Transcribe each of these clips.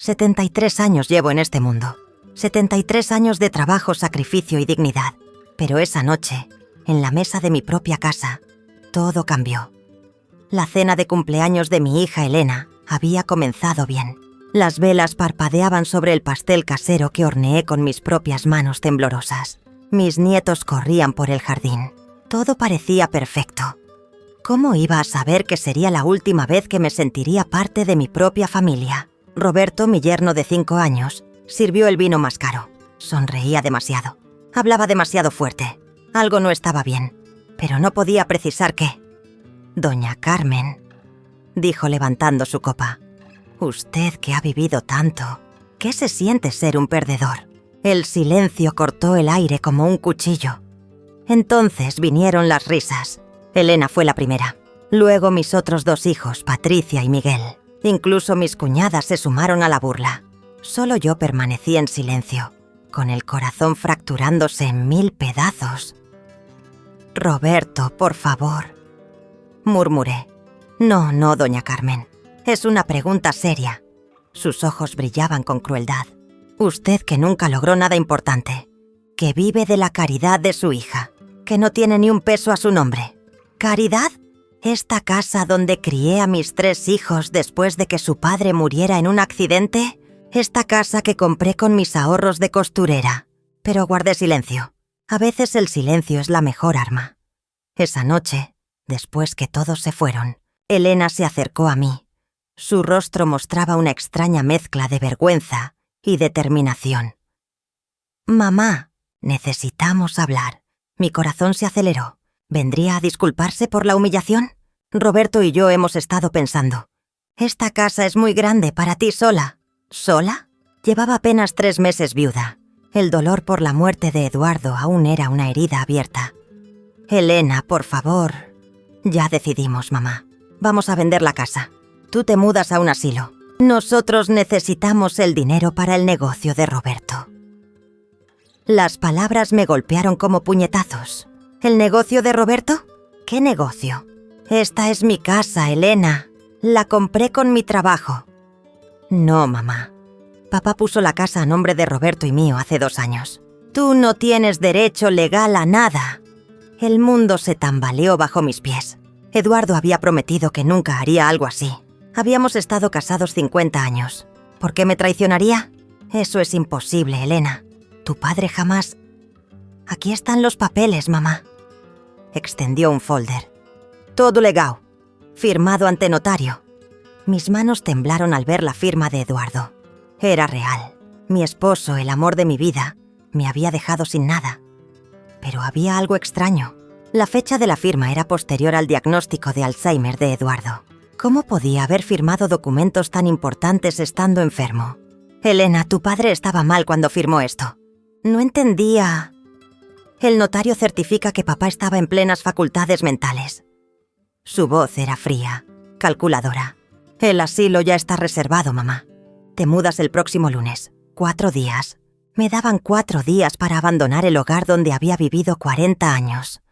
73 años llevo en este mundo. 73 años de trabajo, sacrificio y dignidad. Pero esa noche, en la mesa de mi propia casa, todo cambió. La cena de cumpleaños de mi hija Elena había comenzado bien. Las velas parpadeaban sobre el pastel casero que horneé con mis propias manos temblorosas. Mis nietos corrían por el jardín. Todo parecía perfecto. ¿Cómo iba a saber que sería la última vez que me sentiría parte de mi propia familia? Roberto, mi yerno de 5 años, sirvió el vino más caro. Sonreía demasiado. Hablaba demasiado fuerte. Algo no estaba bien, pero no podía precisar qué. «Doña Carmen», dijo levantando su copa. «Usted que ha vivido tanto, ¿qué se siente ser un perdedor?» El silencio cortó el aire como un cuchillo. Entonces vinieron las risas. Elena fue la primera. Luego mis otros 2 hijos, Patricia y Miguel. Incluso mis cuñadas se sumaron a la burla. Solo yo permanecí en silencio, con el corazón fracturándose en 1000 pedazos. «Roberto, por favor», murmuré. No, doña Carmen. Es una pregunta seria». Sus ojos brillaban con crueldad. «Usted que nunca logró nada importante, que vive de la caridad de su hija, que no tiene ni un peso a su nombre. ¿Caridad? ¿Esta casa donde crié a mis 3 hijos después de que su padre muriera en un accidente? Esta casa que compré con mis ahorros de costurera». Pero guardé silencio. A veces el silencio es la mejor arma. Esa noche, después que todos se fueron, Elena se acercó a mí. Su rostro mostraba una extraña mezcla de vergüenza y determinación. «Mamá, necesitamos hablar». Mi corazón se aceleró. ¿Vendría a disculparse por la humillación? Roberto y yo hemos estado pensando. «Esta casa es muy grande para ti sola». ¿Sola? Llevaba apenas 3 meses viuda. El dolor por la muerte de Eduardo aún era una herida abierta. «Elena, por favor». «Ya decidimos, mamá. Vamos a vender la casa. Tú te mudas a un asilo. Nosotros necesitamos el dinero para el negocio de Roberto». Las palabras me golpearon como puñetazos. ¿El negocio de Roberto? ¿Qué negocio? Esta es mi casa, Elena. La compré con mi trabajo. No, mamá. Papá puso la casa a nombre de Roberto y mío hace 2 años. Tú no tienes derecho legal a nada. El mundo se tambaleó bajo mis pies. Eduardo había prometido que nunca haría algo así. Habíamos estado casados 50 años. ¿Por qué me traicionaría? Eso es imposible, Elena. Tu padre jamás... Aquí están los papeles, mamá. Extendió un folder. Todo legal. Firmado ante notario. Mis manos temblaron al ver la firma de Eduardo. Era real. Mi esposo, el amor de mi vida, me había dejado sin nada. Pero había algo extraño. La fecha de la firma era posterior al diagnóstico de Alzheimer de Eduardo. ¿Cómo podía haber firmado documentos tan importantes estando enfermo? Elena, tu padre estaba mal cuando firmó esto. No entendía. El notario certifica que papá estaba en plenas facultades mentales. Su voz era fría, calculadora. El asilo ya está reservado, mamá. Te mudas el próximo lunes. 4 días. Me daban 4 días para abandonar el hogar donde había vivido 40 años.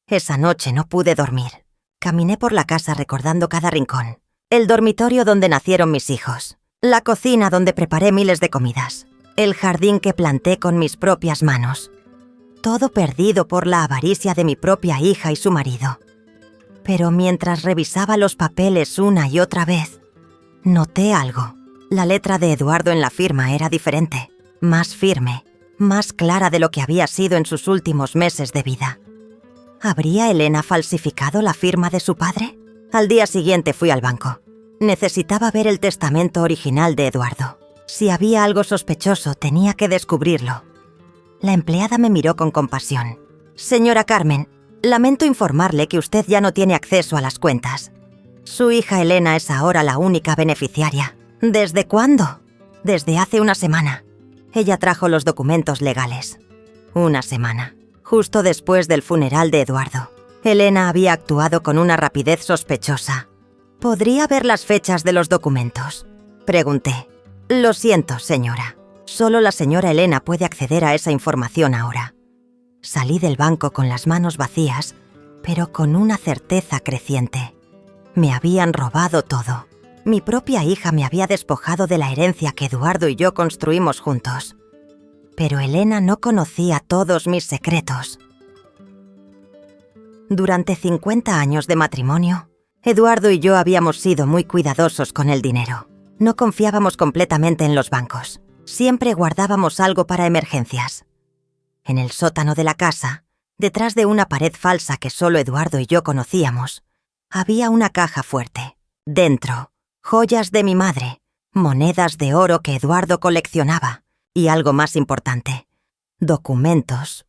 Esa noche no pude dormir. Caminé por la casa recordando cada rincón. El dormitorio donde nacieron mis hijos. La cocina donde preparé miles de comidas. El jardín que planté con mis propias manos. Todo perdido por la avaricia de mi propia hija y su marido. Pero mientras revisaba los papeles una y otra vez, noté algo. La letra de Eduardo en la firma era diferente, más firme, más clara de lo que había sido en sus últimos meses de vida. ¿Habría Elena falsificado la firma de su padre? Al día siguiente fui al banco. Necesitaba ver el testamento original de Eduardo. Si había algo sospechoso, tenía que descubrirlo. La empleada me miró con compasión. «Señora Carmen, lamento informarle que usted ya no tiene acceso a las cuentas. Su hija Elena es ahora la única beneficiaria». ¿Desde cuándo? Desde hace una semana. Ella trajo los documentos legales. Una semana. Justo después del funeral de Eduardo. Elena había actuado con una rapidez sospechosa. ¿Podría ver las fechas de los documentos?, pregunté. Lo siento, señora. Solo la señora Elena puede acceder a esa información ahora. Salí del banco con las manos vacías, pero con una certeza creciente. Me habían robado todo. Mi propia hija me había despojado de la herencia que Eduardo y yo construimos juntos. Pero Elena no conocía todos mis secretos. Durante 50 años de matrimonio, Eduardo y yo habíamos sido muy cuidadosos con el dinero. No confiábamos completamente en los bancos. Siempre guardábamos algo para emergencias. En el sótano de la casa, detrás de una pared falsa que solo Eduardo y yo conocíamos, había una caja fuerte. Dentro, joyas de mi madre, monedas de oro que Eduardo coleccionaba y algo más importante, documentos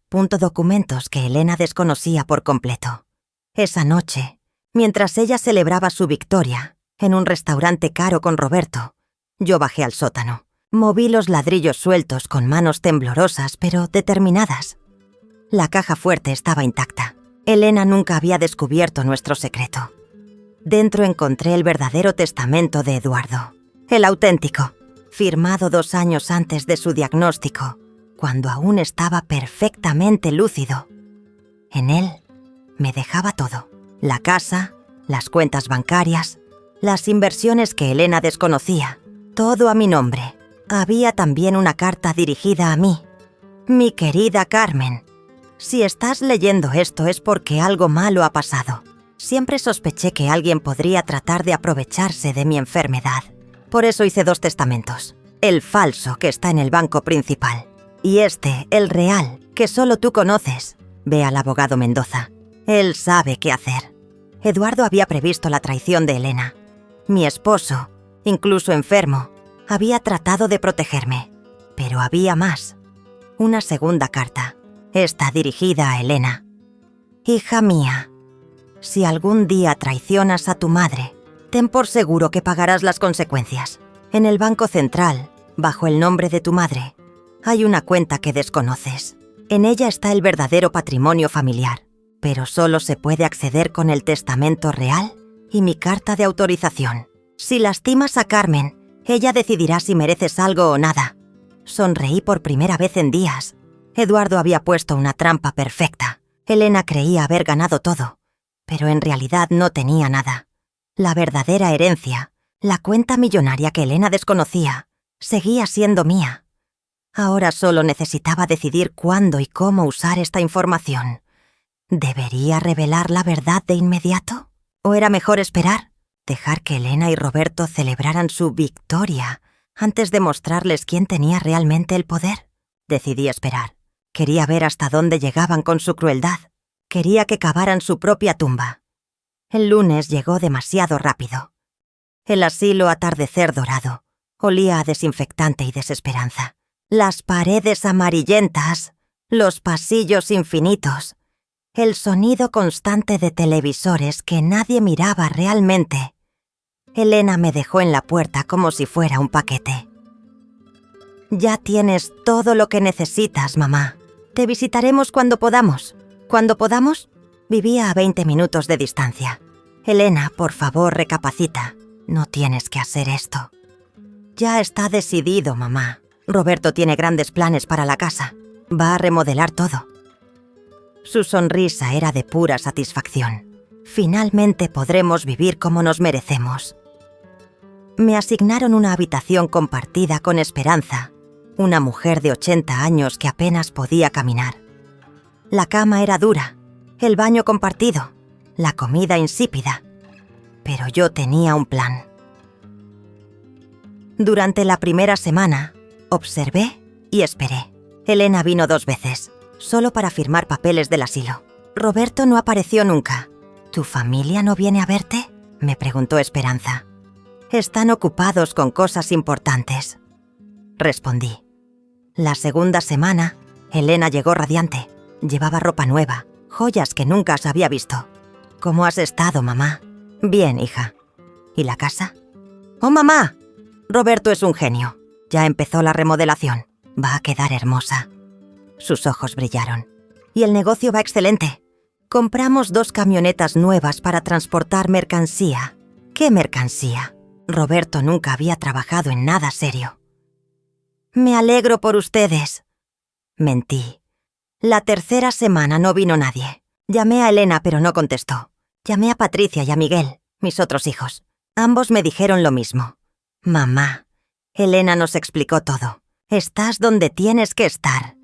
que Elena desconocía por completo. Esa noche, mientras ella celebraba su victoria en un restaurante caro con Roberto, yo bajé al sótano. Moví los ladrillos sueltos con manos temblorosas pero determinadas. La caja fuerte estaba intacta. Elena nunca había descubierto nuestro secreto. Dentro encontré el verdadero testamento de Eduardo, el auténtico, firmado 2 años antes de su diagnóstico, cuando aún estaba perfectamente lúcido. En él me dejaba todo: la casa, las cuentas bancarias, las inversiones que Elena desconocía, todo a mi nombre. Había también una carta dirigida a mí. Mi querida Carmen, si estás leyendo esto es porque algo malo ha pasado. Siempre sospeché que alguien podría tratar de aprovecharse de mi enfermedad. Por eso hice 2 testamentos. El falso, que está en el banco principal, y este, el real, que solo tú conoces. Ve al abogado Mendoza. Él sabe qué hacer. Eduardo había previsto la traición de Elena. Mi esposo, incluso enfermo, había tratado de protegerme. Pero había más. Una segunda carta, esta dirigida a Elena. Hija mía, si algún día traicionas a tu madre, ten por seguro que pagarás las consecuencias. En el Banco Central, bajo el nombre de tu madre, hay una cuenta que desconoces. En ella está el verdadero patrimonio familiar, pero solo se puede acceder con el testamento real y mi carta de autorización. Si lastimas a Carmen, ella decidirá si mereces algo o nada. Sonreí por primera vez en días. Eduardo había puesto una trampa perfecta. Elena creía haber ganado todo, pero en realidad no tenía nada. La verdadera herencia, la cuenta millonaria que Elena desconocía, seguía siendo mía. Ahora solo necesitaba decidir cuándo y cómo usar esta información. ¿Debería revelar la verdad de inmediato? ¿O era mejor esperar? Dejar que Elena y Roberto celebraran su victoria antes de mostrarles quién tenía realmente el poder. Decidí esperar. Quería ver hasta dónde llegaban con su crueldad. Quería que cavaran su propia tumba. El lunes llegó demasiado rápido. El asilo atardecer dorado olía a desinfectante y desesperanza. Las paredes amarillentas, los pasillos infinitos, el sonido constante de televisores que nadie miraba realmente. Elena me dejó en la puerta como si fuera un paquete. Ya tienes todo lo que necesitas, mamá. Te visitaremos cuando podamos. ¿Cuándo podamos? Vivía a 20 minutos de distancia. Elena, por favor, recapacita. No tienes que hacer esto. Ya está decidido, mamá. Roberto tiene grandes planes para la casa. Va a remodelar todo. Su sonrisa era de pura satisfacción. Finalmente podremos vivir como nos merecemos. Me asignaron una habitación compartida con Esperanza, una mujer de 80 años que apenas podía caminar. La cama era dura, el baño compartido, la comida insípida. Pero yo tenía un plan. Durante la primera semana, observé y esperé. Elena vino 2 veces, solo para firmar papeles del asilo. Roberto no apareció nunca. ¿Tu familia no viene a verte?, me preguntó Esperanza. Están ocupados con cosas importantes, respondí. La segunda semana, Elena llegó radiante. Llevaba ropa nueva, joyas que nunca se había visto. ¿Cómo has estado, mamá? Bien, hija. ¿Y la casa? ¡Oh, mamá! Roberto es un genio. Ya empezó la remodelación. Va a quedar hermosa. Sus ojos brillaron. Y el negocio va excelente. Compramos 2 camionetas nuevas para transportar mercancía. ¿Qué mercancía? Roberto nunca había trabajado en nada serio. Me alegro por ustedes. Mentí. La tercera semana no vino nadie. Llamé a Elena, pero no contestó. Llamé a Patricia y a Miguel, mis otros hijos. Ambos me dijeron lo mismo. Mamá, Elena nos explicó todo. Estás donde tienes que estar.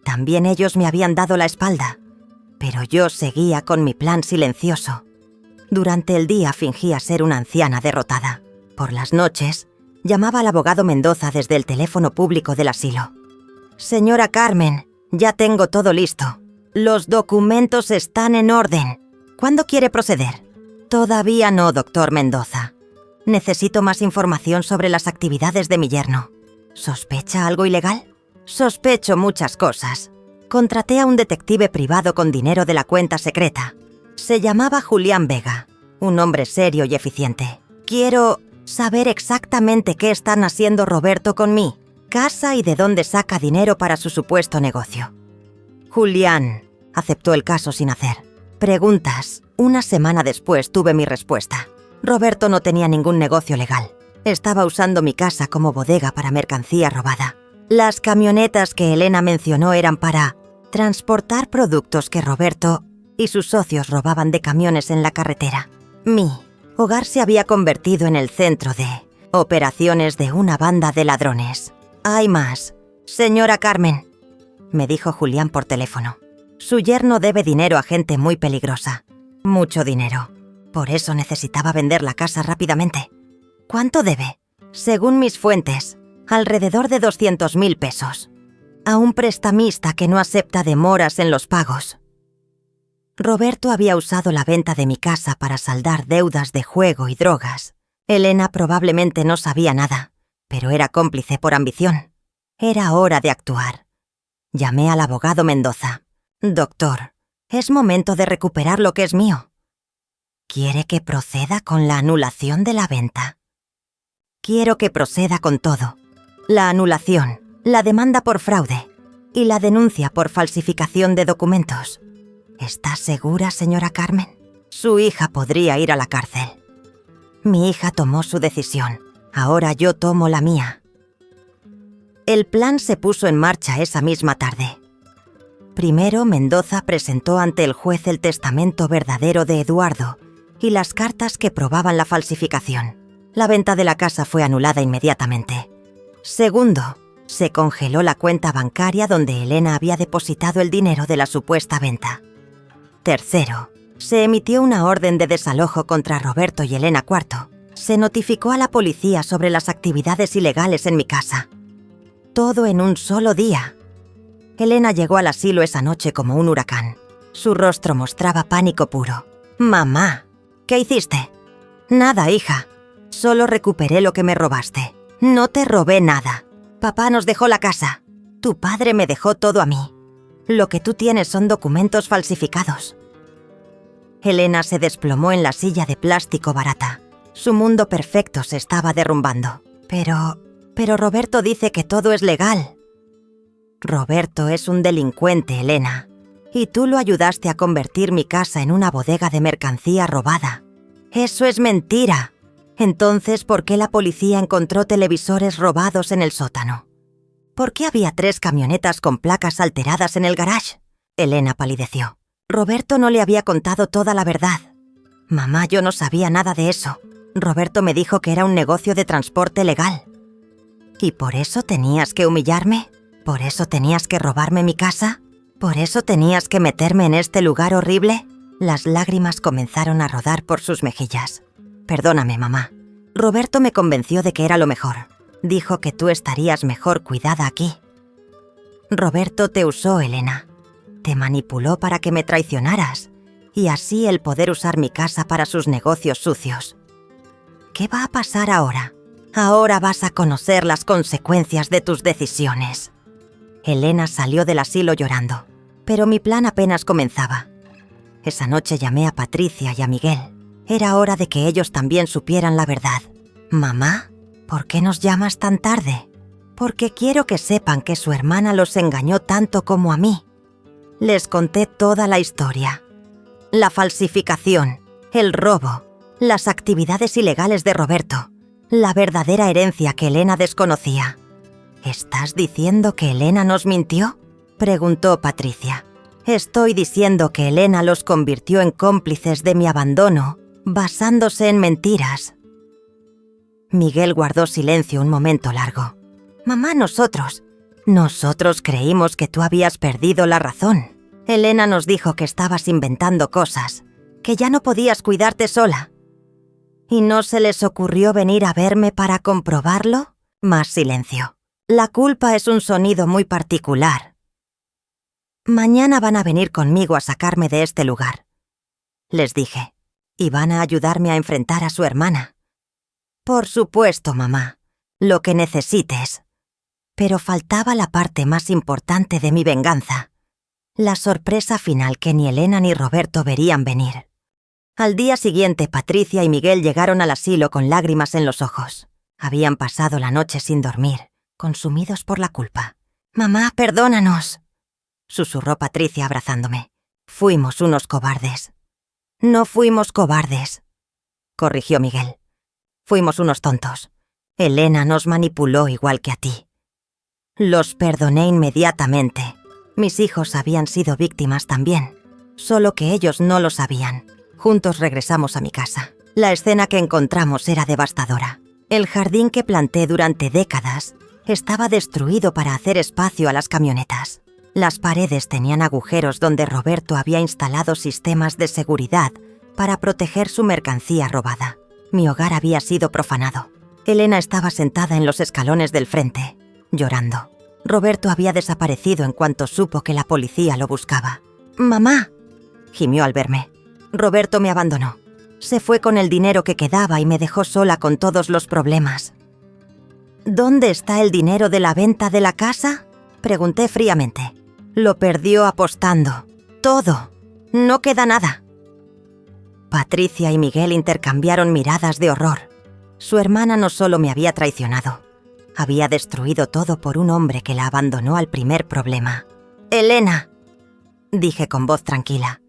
También ellos me habían dado la espalda, pero yo seguía con mi plan silencioso. Durante el día fingía ser una anciana derrotada. Por las noches, llamaba al abogado Mendoza desde el teléfono público del asilo. Señora Carmen, ya tengo todo listo. Los documentos están en orden. ¿Cuándo quiere proceder? Todavía no, doctor Mendoza. Necesito más información sobre las actividades de mi yerno. ¿Sospecha algo ilegal? Sospecho muchas cosas. Contraté a un detective privado con dinero de la cuenta secreta. Se llamaba Julián Vega, un hombre serio y eficiente. Quiero saber exactamente qué están haciendo Roberto con mi casa y de dónde saca dinero para su supuesto negocio. Julián aceptó el caso sin hacer preguntas. Una semana después tuve mi respuesta. Roberto no tenía ningún negocio legal. Estaba usando mi casa como bodega para mercancía robada. Las camionetas que Elena mencionó eran para transportar productos que Roberto y sus socios robaban de camiones en la carretera. Mi hogar se había convertido en el centro de operaciones de una banda de ladrones. Hay más. Señora Carmen, me dijo Julián por teléfono. Su yerno debe dinero a gente muy peligrosa. Mucho dinero. Por eso necesitaba vender la casa rápidamente. ¿Cuánto debe? Según mis fuentes, alrededor de 200.000 pesos. A un prestamista que no acepta demoras en los pagos. Roberto había usado la venta de mi casa para saldar deudas de juego y drogas. Elena probablemente no sabía nada, pero era cómplice por ambición. Era hora de actuar. Llamé al abogado Mendoza. Doctor, es momento de recuperar lo que es mío. ¿Quiere que proceda con la anulación de la venta? Quiero que proceda con todo. La anulación, la demanda por fraude y la denuncia por falsificación de documentos. ¿Está segura, señora Carmen? Su hija podría ir a la cárcel. Mi hija tomó su decisión. Ahora yo tomo la mía. El plan se puso en marcha esa misma tarde. Primero, Mendoza presentó ante el juez el testamento verdadero de Eduardo y las cartas que probaban la falsificación. La venta de la casa fue anulada inmediatamente. Segundo, se congeló la cuenta bancaria donde Elena había depositado el dinero de la supuesta venta. Tercero, se emitió una orden de desalojo contra Roberto y Elena IV. Se notificó a la policía sobre las actividades ilegales en mi casa. Todo en un solo día. Elena llegó al asilo esa noche como un huracán. Su rostro mostraba pánico puro. «Mamá, ¿qué hiciste?» «Nada, hija. Solo recuperé lo que me robaste. No te robé nada. Papá nos dejó la casa. Tu padre me dejó todo a mí. Lo que tú tienes son documentos falsificados». Elena se desplomó en la silla de plástico barata. Su mundo perfecto se estaba derrumbando. Pero Roberto dice que todo es legal. Roberto es un delincuente, Elena. Y tú lo ayudaste a convertir mi casa en una bodega de mercancía robada. Eso es mentira. Entonces, ¿por qué la policía encontró televisores robados en el sótano? ¿Por qué había 3 camionetas con placas alteradas en el garage? Elena palideció. Roberto no le había contado toda la verdad. Mamá, yo no sabía nada de eso. Roberto me dijo que era un negocio de transporte legal. ¿Y por eso tenías que humillarme? ¿Por eso tenías que robarme mi casa? ¿Por eso tenías que meterme en este lugar horrible? Las lágrimas comenzaron a rodar por sus mejillas. Perdóname, mamá. Roberto me convenció de que era lo mejor. Dijo que tú estarías mejor cuidada aquí. Roberto te usó, Elena. Te manipuló para que me traicionaras y así el poder usar mi casa para sus negocios sucios. ¿Qué va a pasar ahora? Ahora vas a conocer las consecuencias de tus decisiones. Elena salió del asilo llorando, pero mi plan apenas comenzaba. Esa noche llamé a Patricia y a Miguel. Era hora de que ellos también supieran la verdad. «Mamá, ¿por qué nos llamas tan tarde?» «Porque quiero que sepan que su hermana los engañó tanto como a mí». Les conté toda la historia. La falsificación, el robo, las actividades ilegales de Roberto, la verdadera herencia que Elena desconocía. ¿Estás diciendo que Elena nos mintió?, preguntó Patricia. Estoy diciendo que Elena los convirtió en cómplices de mi abandono, basándose en mentiras. Miguel guardó silencio un momento largo. Mamá, nosotros creímos que tú habías perdido la razón. Elena nos dijo que estabas inventando cosas, que ya no podías cuidarte sola. ¿Y no se les ocurrió venir a verme para comprobarlo? Más silencio. La culpa es un sonido muy particular. Mañana van a venir conmigo a sacarme de este lugar, les dije, y van a ayudarme a enfrentar a su hermana. Por supuesto, mamá, lo que necesites. Pero faltaba la parte más importante de mi venganza, la sorpresa final que ni Elena ni Roberto verían venir. Al día siguiente, Patricia y Miguel llegaron al asilo con lágrimas en los ojos. Habían pasado la noche sin dormir, consumidos por la culpa. «Mamá, perdónanos», susurró Patricia abrazándome. «Fuimos unos cobardes». «No fuimos cobardes», corrigió Miguel. «Fuimos unos tontos. Elena nos manipuló igual que a ti». Los perdoné inmediatamente. Mis hijos habían sido víctimas también, solo que ellos no lo sabían. Juntos regresamos a mi casa. La escena que encontramos era devastadora. El jardín que planté durante décadas estaba destruido para hacer espacio a las camionetas. Las paredes tenían agujeros donde Roberto había instalado sistemas de seguridad para proteger su mercancía robada. Mi hogar había sido profanado. Elena estaba sentada en los escalones del frente, llorando. Roberto había desaparecido en cuanto supo que la policía lo buscaba. «Mamá», gimió al verme. «Roberto me abandonó. Se fue con el dinero que quedaba y me dejó sola con todos los problemas». «¿Dónde está el dinero de la venta de la casa?», pregunté fríamente. «Lo perdió apostando. Todo. No queda nada». Patricia y Miguel intercambiaron miradas de horror. Su hermana no solo me había traicionado, había destruido todo por un hombre que la abandonó al primer problema. «Elena», dije con voz tranquila,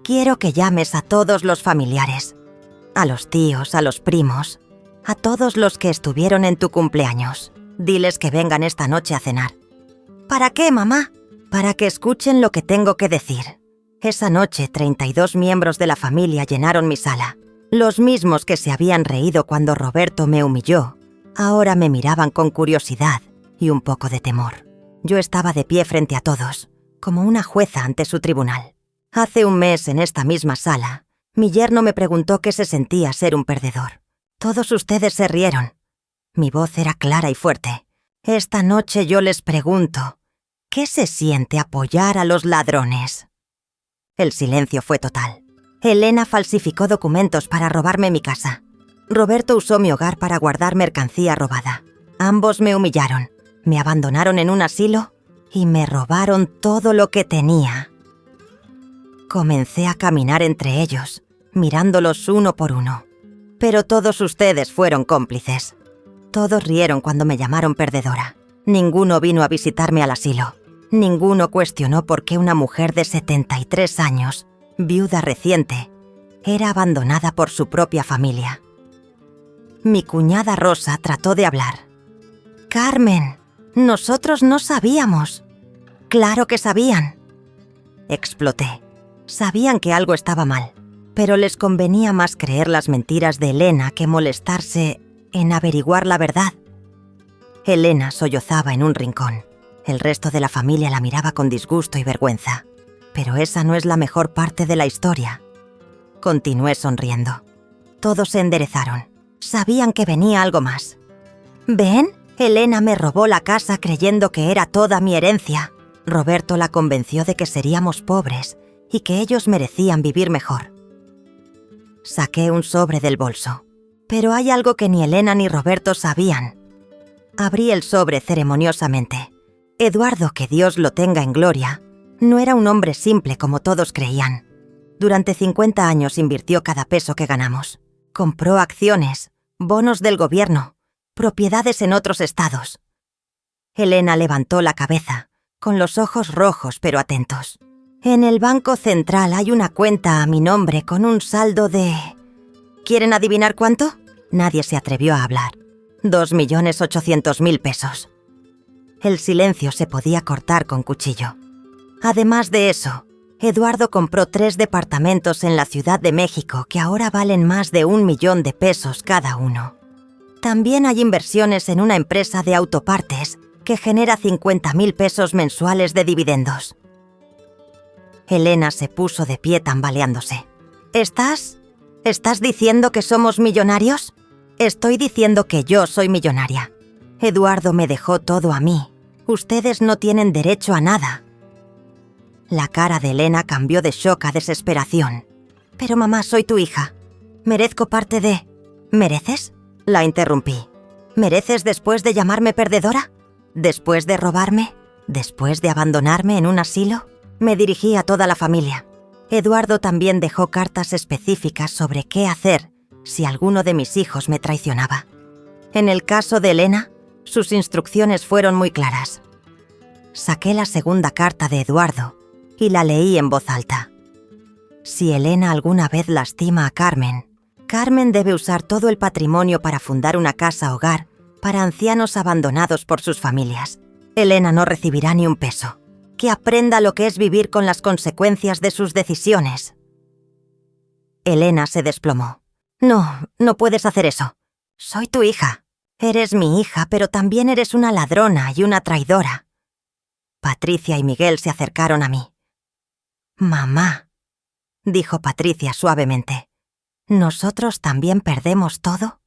«quiero que llames a todos los familiares, a los tíos, a los primos, a todos los que estuvieron en tu cumpleaños. Diles que vengan esta noche a cenar». «¿Para qué, mamá?». «Para que escuchen lo que tengo que decir». Esa noche, 32 miembros de la familia llenaron mi sala. Los mismos que se habían reído cuando Roberto me humilló, ahora me miraban con curiosidad y un poco de temor. Yo estaba de pie frente a todos, como una jueza ante su tribunal. Hace un mes, en esta misma sala, mi yerno me preguntó qué se sentía ser un perdedor. Todos ustedes se rieron. Mi voz era clara y fuerte. Esta noche yo les pregunto, ¿qué se siente apoyar a los ladrones? El silencio fue total. Elena falsificó documentos para robarme mi casa. Roberto usó mi hogar para guardar mercancía robada. Ambos me humillaron, me abandonaron en un asilo y me robaron todo lo que tenía. Comencé a caminar entre ellos, mirándolos uno por uno. Pero todos ustedes fueron cómplices. Todos rieron cuando me llamaron perdedora. Ninguno vino a visitarme al asilo. Ninguno cuestionó por qué una mujer de 73 años, viuda reciente, era abandonada por su propia familia. Mi cuñada Rosa trató de hablar. «Carmen, nosotros no sabíamos». «Claro que sabían». Exploté. Sabían que algo estaba mal, pero les convenía más creer las mentiras de Elena que molestarse en averiguar la verdad. Elena sollozaba en un rincón. El resto de la familia la miraba con disgusto y vergüenza. Pero esa no es la mejor parte de la historia. Continué sonriendo. Todos se enderezaron. Sabían que venía algo más. «¿Ven? Elena me robó la casa creyendo que era toda mi herencia. Roberto la convenció de que seríamos pobres y que ellos merecían vivir mejor». Saqué un sobre del bolso. Pero hay algo que ni Elena ni Roberto sabían. Abrí el sobre ceremoniosamente. Eduardo, que Dios lo tenga en gloria, no era un hombre simple como todos creían. Durante 50 años invirtió cada peso que ganamos. Compró acciones, bonos del gobierno, propiedades en otros estados. Elena levantó la cabeza, con los ojos rojos pero atentos. «En el Banco Central hay una cuenta a mi nombre con un saldo de...». ¿Quieren adivinar cuánto? Nadie se atrevió a hablar. 2.800.000 pesos. El silencio se podía cortar con cuchillo. Además de eso, Eduardo compró 3 departamentos en la Ciudad de México que ahora valen más de 1 millón de pesos cada uno. También hay inversiones en una empresa de autopartes que genera 50.000 pesos mensuales de dividendos. Elena se puso de pie tambaleándose. ¿Estás diciendo que somos millonarios? Estoy diciendo que yo soy millonaria. Eduardo me dejó todo a mí. Ustedes no tienen derecho a nada. La cara de Elena cambió de shock a desesperación. Pero mamá, soy tu hija. Merezco parte de... ¿Mereces? La interrumpí. ¿Mereces después de llamarme perdedora? ¿Después de robarme? ¿Después de abandonarme en un asilo? Me dirigí a toda la familia. Eduardo también dejó cartas específicas sobre qué hacer si alguno de mis hijos me traicionaba. En el caso de Elena, sus instrucciones fueron muy claras. Saqué la segunda carta de Eduardo y la leí en voz alta. Si Elena alguna vez lastima a Carmen, Carmen debe usar todo el patrimonio para fundar una casa hogar para ancianos abandonados por sus familias. Elena no recibirá ni un peso. Que aprenda lo que es vivir con las consecuencias de sus decisiones. Elena se desplomó. No puedes hacer eso. Soy tu hija. Eres mi hija, pero también eres una ladrona y una traidora. Patricia y Miguel se acercaron a mí. Mamá, dijo Patricia suavemente, ¿nosotros también perdemos todo?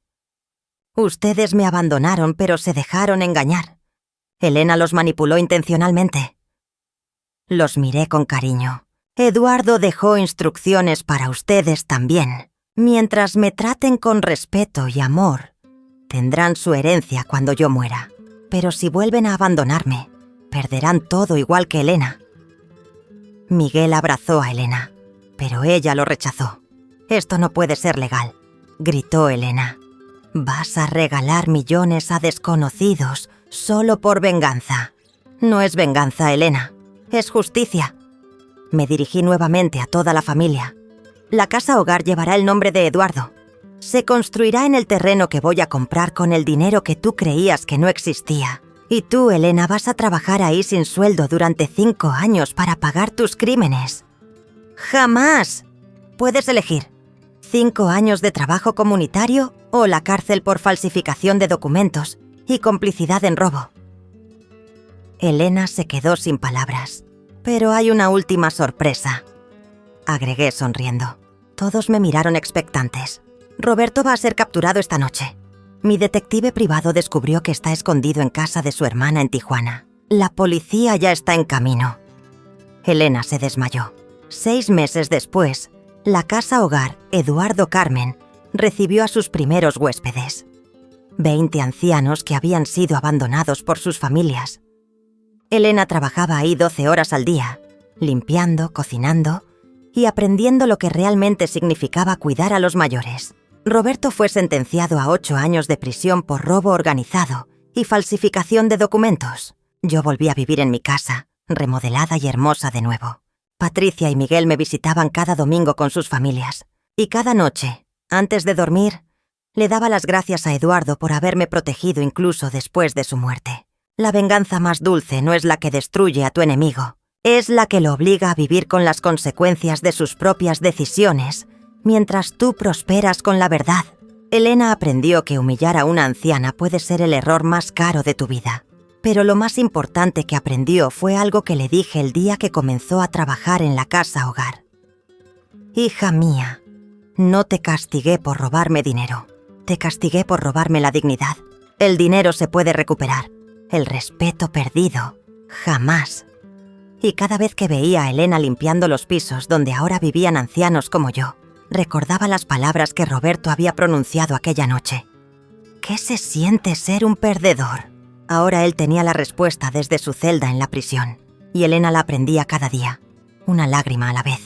Ustedes me abandonaron, pero se dejaron engañar. Elena los manipuló intencionalmente. Los miré con cariño. Eduardo dejó instrucciones para ustedes también. Mientras me traten con respeto y amor, tendrán su herencia cuando yo muera. Pero si vuelven a abandonarme, perderán todo igual que Elena. Miguel abrazó a Elena, pero ella lo rechazó. Esto no puede ser legal, gritó Elena. Vas a regalar millones a desconocidos solo por venganza. No es venganza, Elena. Es justicia. Me dirigí nuevamente a toda la familia. La casa hogar llevará el nombre de Eduardo. Se construirá en el terreno que voy a comprar con el dinero que tú creías que no existía. Y tú, Elena, vas a trabajar ahí sin sueldo durante 5 años para pagar tus crímenes. ¡Jamás! Puedes elegir 5 años de trabajo comunitario o la cárcel por falsificación de documentos y complicidad en robo. Elena se quedó sin palabras. Pero hay una última sorpresa, agregué sonriendo. Todos me miraron expectantes. Roberto va a ser capturado esta noche. Mi detective privado descubrió que está escondido en casa de su hermana en Tijuana. La policía ya está en camino. Elena se desmayó. 6 meses después, la casa hogar Eduardo Carmen recibió a sus primeros huéspedes. 20 ancianos que habían sido abandonados por sus familias. Elena trabajaba ahí 12 horas al día, limpiando, cocinando y aprendiendo lo que realmente significaba cuidar a los mayores. Roberto fue sentenciado a 8 años de prisión por robo organizado y falsificación de documentos. Yo volví a vivir en mi casa, remodelada y hermosa de nuevo. Patricia y Miguel me visitaban cada domingo con sus familias. Y cada noche, antes de dormir, le daba las gracias a Eduardo por haberme protegido incluso después de su muerte. La venganza más dulce no es la que destruye a tu enemigo, es la que lo obliga a vivir con las consecuencias de sus propias decisiones, mientras tú prosperas con la verdad. Elena aprendió que humillar a una anciana puede ser el error más caro de tu vida. Pero lo más importante que aprendió fue algo que le dije el día que comenzó a trabajar en la casa hogar. Hija mía, no te castigué por robarme dinero. Te castigué por robarme la dignidad. El dinero se puede recuperar. El respeto perdido, jamás. Y cada vez que veía a Elena limpiando los pisos donde ahora vivían ancianos como yo, recordaba las palabras que Roberto había pronunciado aquella noche. ¿Qué se siente ser un perdedor? Ahora él tenía la respuesta desde su celda en la prisión, y Elena la aprendía cada día, una lágrima a la vez.